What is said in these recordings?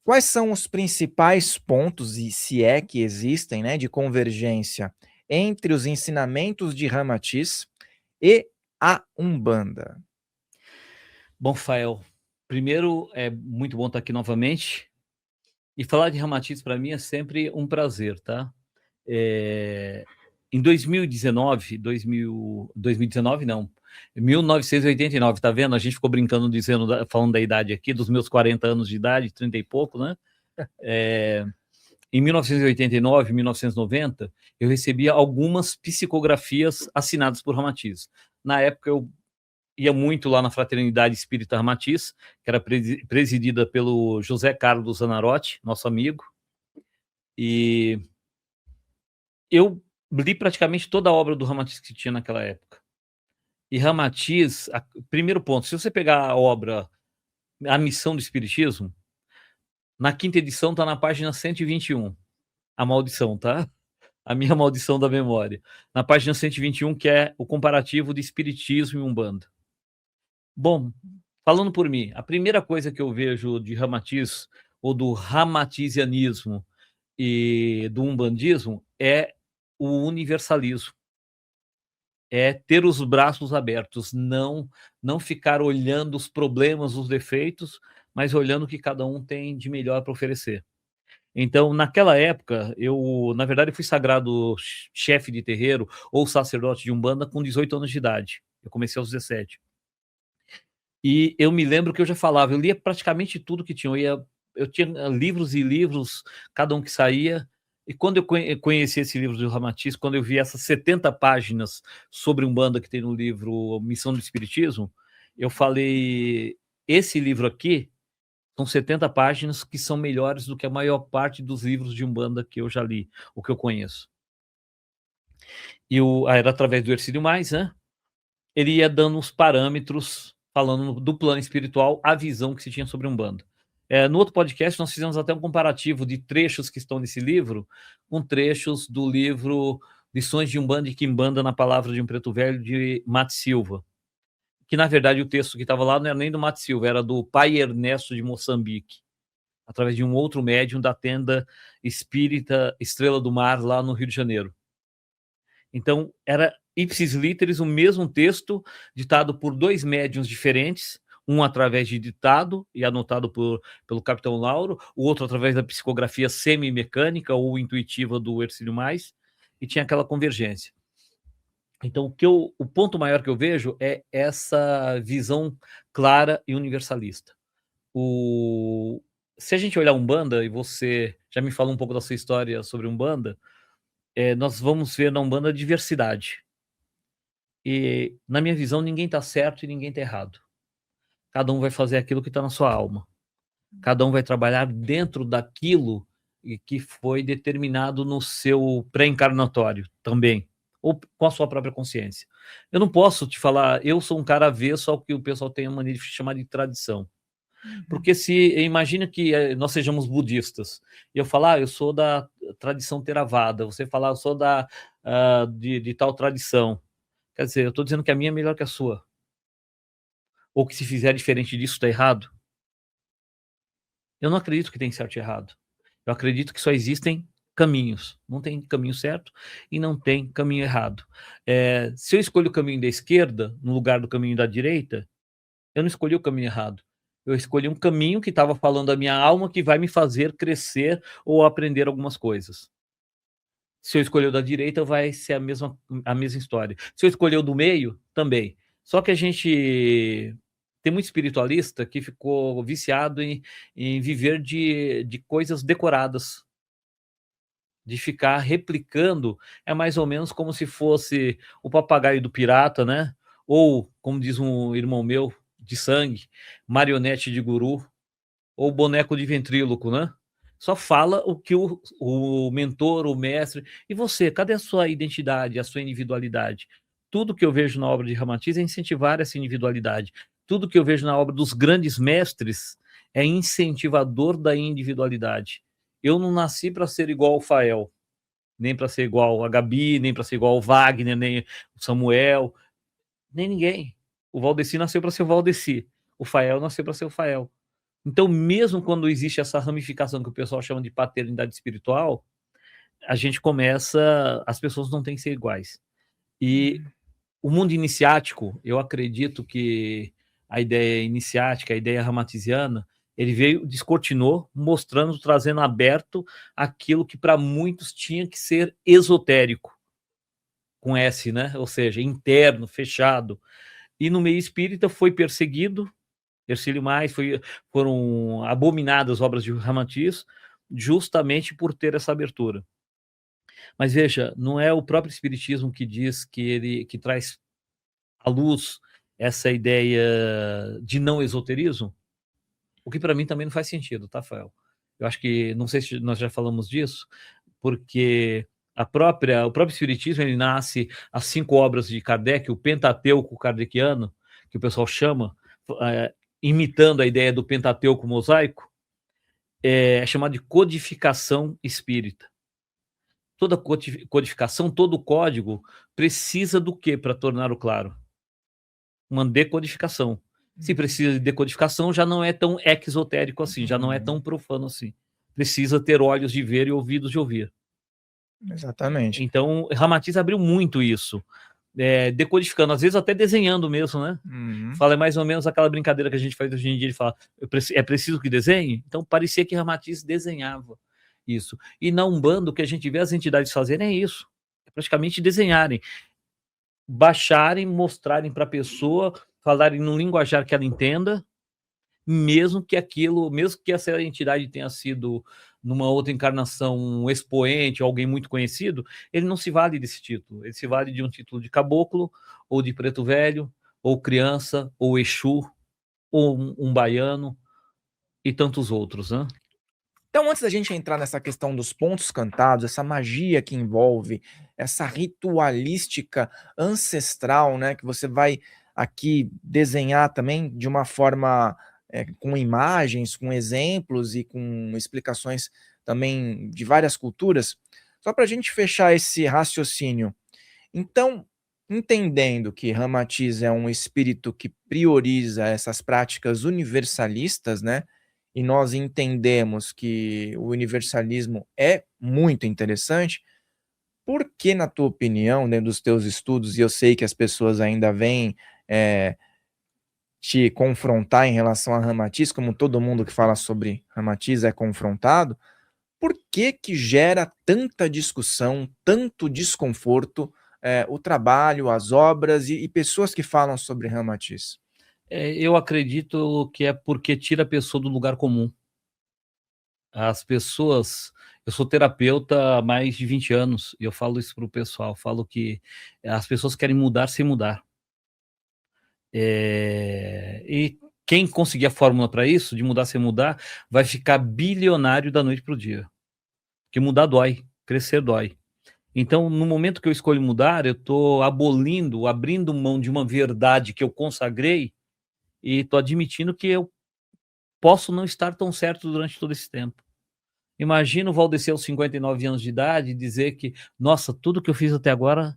Quais são os principais pontos, e se é que existem, né, de convergência entre os ensinamentos de Ramatiz e a Umbanda? Bom, Fael, primeiro é muito bom estar aqui novamente. E falar de Ramatiz para mim é sempre um prazer, tá? Em 2019 não, 1989, tá vendo? A gente ficou brincando, falando da idade aqui, dos meus 40 anos de idade, 30 e pouco, né? Em 1989, 1990, eu recebia algumas psicografias assinadas por Ramatiz. Na época, eu ia muito lá na Fraternidade Espírita Ramatiz, que era presidida pelo José Carlos Zanarotti, nosso amigo, e eu li praticamente toda a obra do Ramatiz que tinha naquela época. E Ramatiz, primeiro ponto, se você pegar a obra A Missão do Espiritismo, na quinta edição está na página 121, a maldição, tá? A minha maldição da memória. Na página 121, que é o comparativo de Espiritismo e Umbanda. Bom, falando por mim, a primeira coisa que eu vejo de Ramatiz, ou do ramatizianismo e do umbandismo, é o universalismo. É ter os braços abertos, não ficar olhando os problemas, os defeitos, mas olhando o que cada um tem de melhor para oferecer. Então, naquela época, eu, na verdade, fui sagrado chefe de terreiro ou sacerdote de Umbanda com 18 anos de idade. Eu comecei aos 17. E eu me lembro que eu já falava, eu lia praticamente tudo que tinha. Eu tinha livros e livros, cada um que saía. E quando eu conheci esse livro do Ramatiz, quando eu vi essas 70 páginas sobre Umbanda que tem no livro Missão do Espiritismo, eu falei, esse livro aqui são 70 páginas que são melhores do que a maior parte dos livros de Umbanda que eu já li, o que eu conheço. E era através do Hercílio Mais, né? Ele ia dando os parâmetros, falando do plano espiritual, a visão que se tinha sobre Umbanda. No outro podcast, nós fizemos até um comparativo de trechos que estão nesse livro com trechos do livro Lições de Umbanda e Quimbanda na Palavra de um Preto Velho, de Mate Silva. Que, na verdade, o texto que estava lá não era nem do Mate Silva, era do pai Ernesto de Moçambique, através de um outro médium da tenda espírita Estrela do Mar, lá no Rio de Janeiro. Então, era ipsis literis o mesmo texto, ditado por dois médiuns diferentes, um através de ditado e anotado pelo capitão Lauro, o outro através da psicografia semi-mecânica ou intuitiva do Hercílio Mais, e tinha aquela convergência. Então, o ponto maior que eu vejo é essa visão clara e universalista. Se a gente olhar Umbanda, e você já me falou um pouco da sua história sobre Umbanda, nós vamos ver na Umbanda a diversidade. E, na minha visão, ninguém está certo e ninguém está errado. Cada um vai fazer aquilo que está na sua alma. Cada um vai trabalhar dentro daquilo que foi determinado no seu pré-encarnatório também, ou com a sua própria consciência. Eu não posso te falar, eu sou um cara avesso ao que o pessoal tem a mania de chamar de tradição. Porque se imagina que nós sejamos budistas, e eu falar, eu sou da tradição Theravada, você falar, eu sou de tal tradição. Quer dizer, eu estou dizendo que a minha é melhor que a sua. Ou que se fizer diferente disso está errado. Eu não acredito que tem certo e errado. Eu acredito que só existem caminhos. Não tem caminho certo e não tem caminho errado. Se eu escolho o caminho da esquerda no lugar do caminho da direita, eu não escolhi o caminho errado. Eu escolhi um caminho que estava falando da minha alma, que vai me fazer crescer ou aprender algumas coisas. Se eu escolher o da direita, vai ser a mesma história. Se eu escolher o do meio, também. Só que a gente tem muito espiritualista que ficou viciado em viver de coisas decoradas, de ficar replicando. É mais ou menos como se fosse o papagaio do pirata, né? Ou, como diz um irmão meu, de sangue, marionete de guru, ou boneco de ventríloco, né? Só fala o que o mentor, o mestre... E você, cadê a sua identidade, a sua individualidade? Tudo que eu vejo na obra de Ramatiz é incentivar essa individualidade. Tudo que eu vejo na obra dos grandes mestres é incentivador da individualidade. Eu não nasci para ser igual ao Fael, nem para ser igual a Gabi, nem para ser igual ao Wagner, nem o Samuel, nem ninguém. O Valdeci nasceu para ser o Valdeci. O Fael nasceu para ser o Fael. Então, mesmo quando existe essa ramificação que o pessoal chama de paternidade espiritual, a gente começa, as pessoas não têm que ser iguais. E o mundo iniciático, eu acredito que a ideia iniciática, a ideia ramatiziana, ele veio, descortinou, mostrando, trazendo aberto aquilo que para muitos tinha que ser esotérico, com S, né? Ou seja, interno, fechado. E no meio espírita foi perseguido, Ercílio Mais, foram abominadas obras de Ramatiz, justamente por ter essa abertura. Mas veja, não é o próprio espiritismo que diz que traz à luz essa ideia de não esoterismo? O que para mim também não faz sentido, tá, Fael? Eu acho que, não sei se nós já falamos disso, porque o próprio espiritismo, ele nasce as 5 obras de Kardec, o Pentateuco kardeciano, que o pessoal chama, imitando a ideia do Pentateuco mosaico, é chamado de codificação espírita. Toda codificação, todo código precisa do que para torná-lo claro? Uma decodificação. Se precisa de decodificação, já não é tão exotérico assim, já não é tão profano assim. Precisa ter olhos de ver e ouvidos de ouvir. Exatamente. Então, Ramatiz abriu muito isso, decodificando, às vezes até desenhando mesmo, né? Fala mais ou menos aquela brincadeira que a gente faz hoje em dia, ele fala, é preciso que desenhe? Então, parecia que Ramatiz desenhava isso. E na Umbanda, o que a gente vê as entidades fazerem é isso, é praticamente desenharem, baixarem, mostrarem para a pessoa, falarem num linguajar que ela entenda, mesmo que essa entidade tenha sido, numa outra encarnação, um expoente, alguém muito conhecido, ele não se vale desse título, ele se vale de um título de caboclo, ou de preto velho, ou criança, ou exu, ou um baiano, e tantos outros, né? Então, antes da gente entrar nessa questão dos pontos cantados, essa magia que envolve, essa ritualística ancestral, né, que você vai aqui desenhar também de uma forma com imagens, com exemplos e com explicações também de várias culturas, só para a gente fechar esse raciocínio. Então, entendendo que Ramatiz é um espírito que prioriza essas práticas universalistas, né? E nós entendemos que o universalismo é muito interessante. Por que, na tua opinião, dentro dos teus estudos, e eu sei que as pessoas ainda vêm te confrontar em relação a Ramatiz, como todo mundo que fala sobre Ramatiz é confrontado, por que que gera tanta discussão, tanto desconforto, o trabalho, as obras e pessoas que falam sobre Ramatiz? Eu acredito que é porque tira a pessoa do lugar comum. As pessoas, eu sou terapeuta há mais de 20 anos e eu falo isso para o pessoal, falo que as pessoas querem mudar sem mudar. E quem conseguir a fórmula para isso, de mudar sem mudar, vai ficar bilionário da noite para o dia. Porque mudar dói, crescer dói. Então, no momento que eu escolho mudar, eu estou abolindo, abrindo mão de uma verdade que eu consagrei e estou admitindo que eu posso não estar tão certo durante todo esse tempo. Imagina o Valdeci aos 59 anos de idade dizer que, nossa, tudo que eu fiz até agora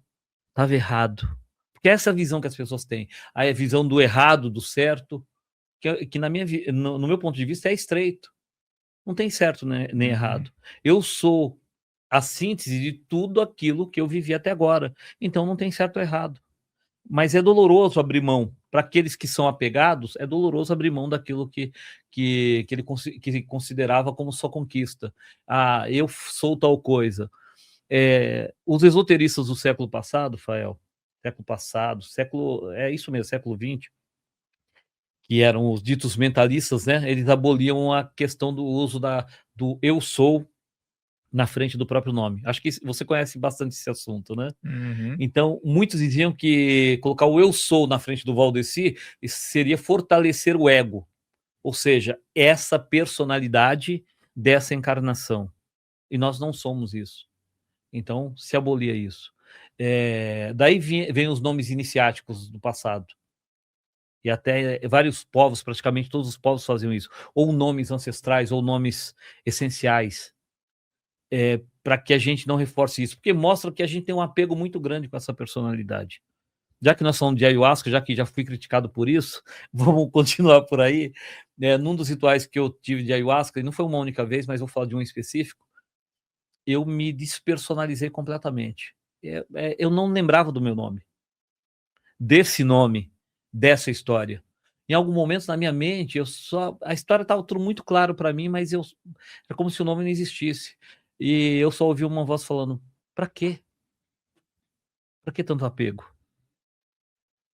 estava errado. Porque essa é a visão que as pessoas têm. Aí a visão do errado, do certo, que no meu ponto de vista é estreito. Não tem certo nem errado. Eu sou a síntese de tudo aquilo que eu vivi até agora. Então não tem certo ou errado. Mas é doloroso abrir mão. Para aqueles que são apegados, é doloroso abrir mão daquilo que ele considerava como sua conquista. Ah, eu sou tal coisa. Os esoteristas do século passado, Fael, é isso mesmo, século XX, que eram os ditos mentalistas, né? Eles aboliam a questão do uso do eu sou na frente do próprio nome. Acho que você conhece bastante esse assunto, né? Uhum. Então, muitos diziam que colocar o eu sou na frente do Valdeci seria fortalecer o ego, ou seja, essa personalidade dessa encarnação. E nós não somos isso. Então, se abolia isso. Daí vem os nomes iniciáticos do passado. E até vários povos, praticamente todos os povos faziam isso. Ou nomes ancestrais, ou nomes essenciais. Para que a gente não reforce isso. Porque mostra que a gente tem um apego muito grande com essa personalidade. já que nós falamos de ayahuasca, já que já fui criticado por isso, vamos continuar por aí. Num dos rituais que eu tive de ayahuasca, e não foi uma única vez, mas vou falar de um específico, eu me despersonalizei completamente. Eu não lembrava do meu nome, desse nome, dessa história. Em algum momento na minha mente, a história estava tudo muito claro para mim, mas era como se o nome não existisse. E eu só ouvi uma voz falando: para quê? Para que tanto apego?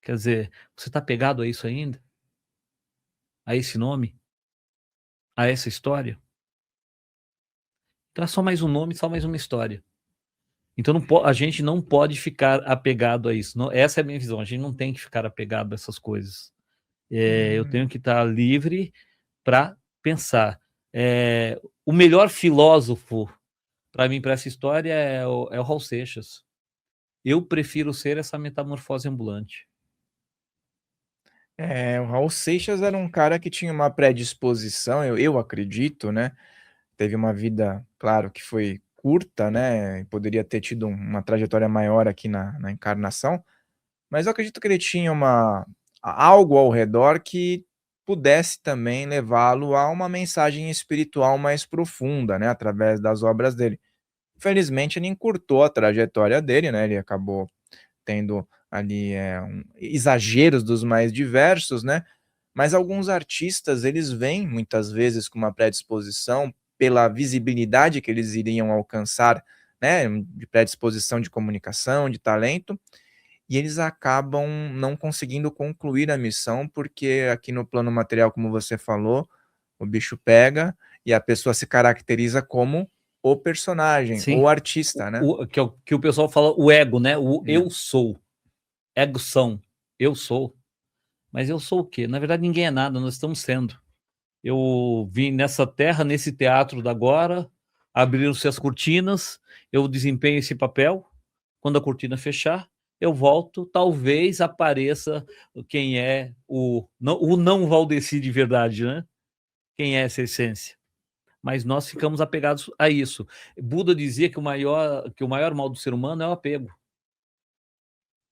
Quer dizer, você está apegado a isso ainda? A esse nome? A essa história? Então é só mais um nome, só mais uma história. Então a gente não pode ficar apegado a isso. Não, essa é a minha visão. A gente não tem que ficar apegado a essas coisas. Eu tenho que estar livre para pensar. O melhor filósofo para mim, para essa história, é o Raul Seixas. Eu prefiro ser essa metamorfose ambulante. O Raul Seixas era um cara que tinha uma predisposição, eu acredito, né? Teve uma vida, claro, que foi curta, né? Poderia ter tido uma trajetória maior aqui na encarnação, mas eu acredito que ele tinha algo ao redor que pudesse também levá-lo a uma mensagem espiritual mais profunda, né? Através das obras dele. Infelizmente, ele encurtou a trajetória dele, né? Ele acabou tendo ali exageros dos mais diversos, né? Mas alguns artistas, eles vêm muitas vezes com uma predisposição pela visibilidade que eles iriam alcançar, né, de predisposição de comunicação, de talento, e eles acabam não conseguindo concluir a missão, porque aqui no plano material, como você falou, o bicho pega e a pessoa se caracteriza como o personagem, Sim. o artista, né? Que o pessoal fala o ego, né? O eu sou. Ego são. Eu sou. Mas eu sou o quê? Na verdade, ninguém é nada, nós estamos sendo. Eu vim nessa terra, nesse teatro da agora, abriram-se as cortinas, eu desempenho esse papel. Quando a cortina fechar, eu volto, talvez apareça quem é o não Valdeci de verdade, né? Quem é essa essência? Mas nós ficamos apegados a isso. Buda dizia que o maior mal do ser humano é o apego.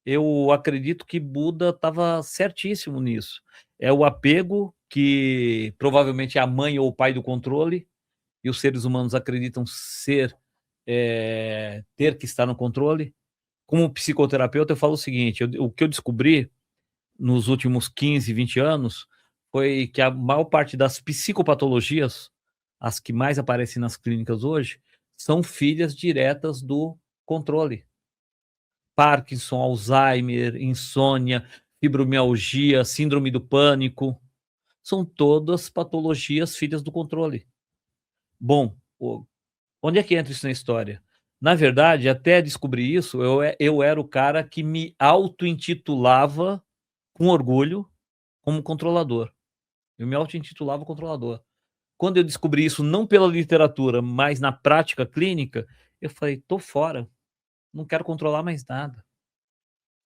Eu acredito que Buda estava certíssimo nisso. É o apego que provavelmente é a mãe ou o pai do controle, e os seres humanos acreditam ter que estar no controle. Como psicoterapeuta, eu falo o seguinte: o que eu descobri nos últimos 15, 20 anos foi que a maior parte das psicopatologias, as que mais aparecem nas clínicas hoje, são filhas diretas do controle. Parkinson, Alzheimer, insônia, fibromialgia, síndrome do pânico, são todas patologias filhas do controle. Bom, onde é que entra isso na história? Na verdade, até descobrir isso, eu era o cara que me auto-intitulava, com orgulho, como controlador. Eu me auto-intitulava controlador. Quando eu descobri isso, não pela literatura, mas na prática clínica, eu falei, tô fora, não quero controlar mais nada.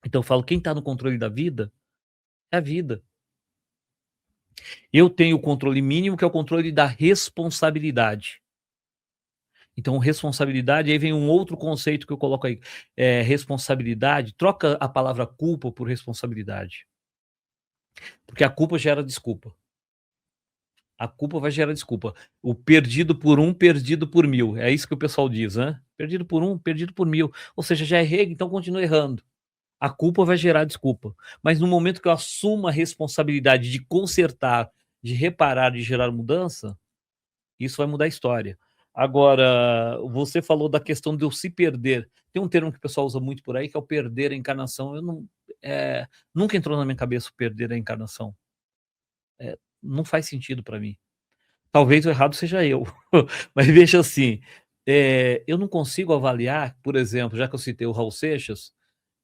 Então eu falo, quem está no controle da vida é a vida. Eu tenho o controle mínimo, que é o controle da responsabilidade. Então, responsabilidade, aí vem um outro conceito que eu coloco aí. Responsabilidade, troca a palavra culpa por responsabilidade. Porque a culpa gera desculpa. A culpa vai gerar desculpa. O perdido por um, perdido por mil. É isso que o pessoal diz, né? Perdido por um, perdido por mil. Ou seja, já errei, então continua errando. A culpa vai gerar desculpa. Mas no momento que eu assumo a responsabilidade de consertar, de reparar, de gerar mudança, isso vai mudar a história. Agora, você falou da questão de eu se perder. Tem um termo que o pessoal usa muito por aí, que é o perder a encarnação. Nunca entrou na minha cabeça o perder a encarnação. Não faz sentido para mim. Talvez o errado seja eu. Mas veja assim, eu não consigo avaliar, por exemplo, já que eu citei o Raul Seixas,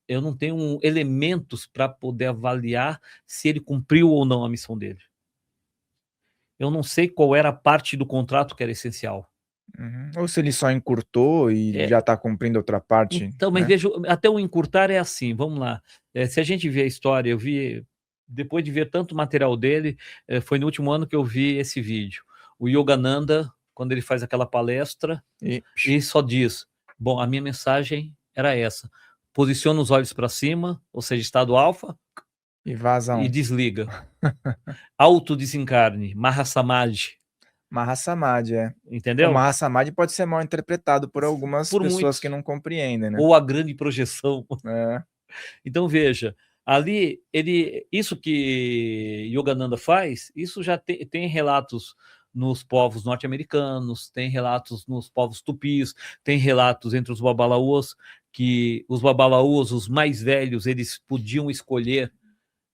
eu não tenho elementos para poder avaliar se ele cumpriu ou não a missão dele. Eu não sei qual era a parte do contrato que era essencial. Uhum. Ou se ele só encurtou e já está cumprindo outra parte, Então, mas né? veja, até o encurtar é assim, vamos lá. Se a gente vê a história, eu vi, depois de ver tanto material dele, foi no último ano que eu vi esse vídeo. O Yogananda, quando ele faz aquela palestra, E e só diz, bom, a minha mensagem era essa. posiciona os olhos para cima, ou seja, estado alfa, E vaza e um. desliga. Autodesencarne, Mahasamadhi, Mahasamadhi, é. O entendeu? Mahasamadhi pode ser mal interpretado por algumas Por pessoas muitos. que não compreendem, né? Ou a grande projeção. É. Então veja, ali isso que Yogananda faz, isso já tem relatos nos povos norte-americanos, tem relatos nos povos tupis, tem relatos entre os babalaôs, que os babalaôs, os mais velhos, eles podiam escolher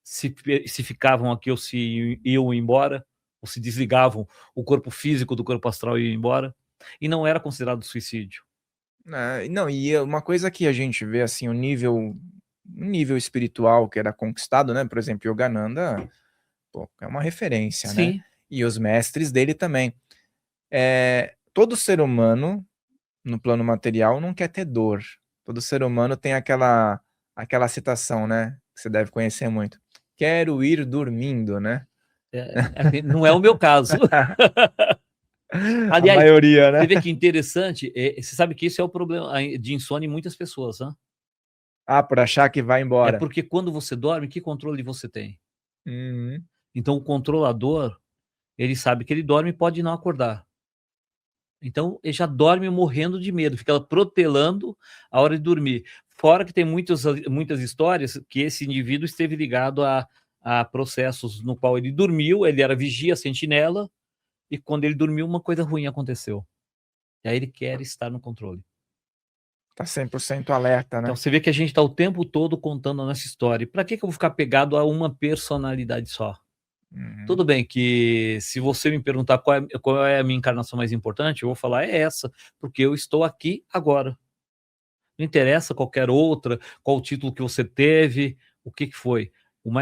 se ficavam aqui ou se iam embora, ou se desligavam o corpo físico do corpo astral e iam embora, e não era considerado suicídio. Não, e uma coisa que a gente vê, assim, o nível espiritual que era conquistado, né? Por exemplo, Yogananda, pô, é uma referência, né? Sim, E os mestres dele também. Todo ser humano, no plano material, não quer ter dor. Todo ser humano tem aquela citação, né? Que você deve conhecer muito. Quero ir dormindo, né? não é o meu caso. A Aliás, maioria, você né? vê que interessante, você sabe que isso é o problema de insônia em muitas pessoas, né? Ah, por achar que vai É embora. porque quando você dorme, que controle você tem? Uhum. Então, o controlador, ele sabe que ele dorme e pode não acordar. Então, ele já dorme morrendo de medo, fica protelando a hora de dormir. Fora que tem muitas histórias que esse indivíduo esteve ligado a processos no qual ele dormiu, ele era vigia, sentinela, e quando ele dormiu, uma coisa ruim aconteceu. E aí ele quer estar no controle. Tá 100% alerta, Então né? você vê que a gente está o tempo todo contando a nossa história. Para que eu vou ficar pegado a uma personalidade só? Uhum. Tudo bem que se você me perguntar qual é a minha encarnação mais importante, eu vou falar é essa, porque eu estou aqui agora. Não interessa qualquer outra, qual o título que você teve, o que foi.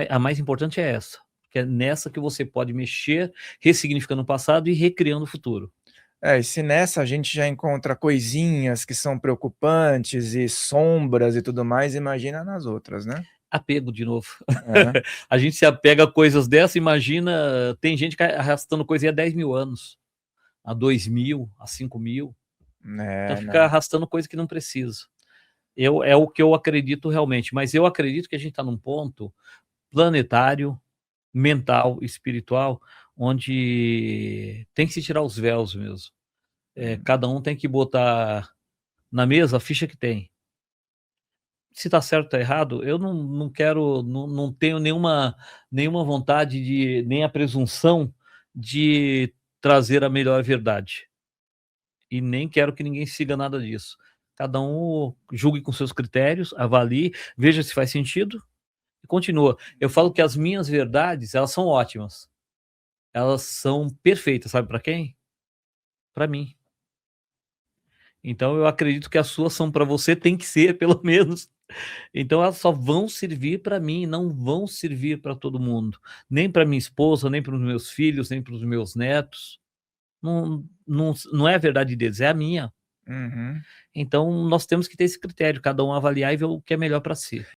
A mais importante é essa, porque é nessa que você pode mexer, ressignificando o passado e recriando o futuro. E se nessa a gente já encontra coisinhas que são preocupantes e sombras e tudo mais, imagina nas outras, né? Apego de novo. É, A gente se apega a coisas dessa, imagina, tem gente que arrastando coisa aí há 10 mil anos, há 2 mil, há 5 mil. Então fica não. arrastando coisa que não precisa. É o que eu acredito realmente, mas eu acredito que a gente está num ponto planetário, mental, espiritual, onde tem que se tirar os véus mesmo. Cada um tem que botar na mesa a ficha que tem. Se está certo ou está errado, eu não quero, não tenho nenhuma vontade nem a presunção de trazer a melhor verdade. E nem quero que ninguém siga nada disso. Cada um julgue com seus critérios, avalie, veja se faz sentido e continua. Eu falo que as minhas verdades, elas são ótimas. Elas são perfeitas, sabe para quem? Para mim. Então eu acredito que as suas são para você, tem que ser pelo menos. Então elas só vão servir para mim, não vão servir para todo mundo. Nem para minha esposa, nem para os meus filhos, nem para os meus netos. Não é a verdade deles, é a minha. Uhum. Então nós temos que ter esse critério, cada um avaliar e ver o que é melhor para si.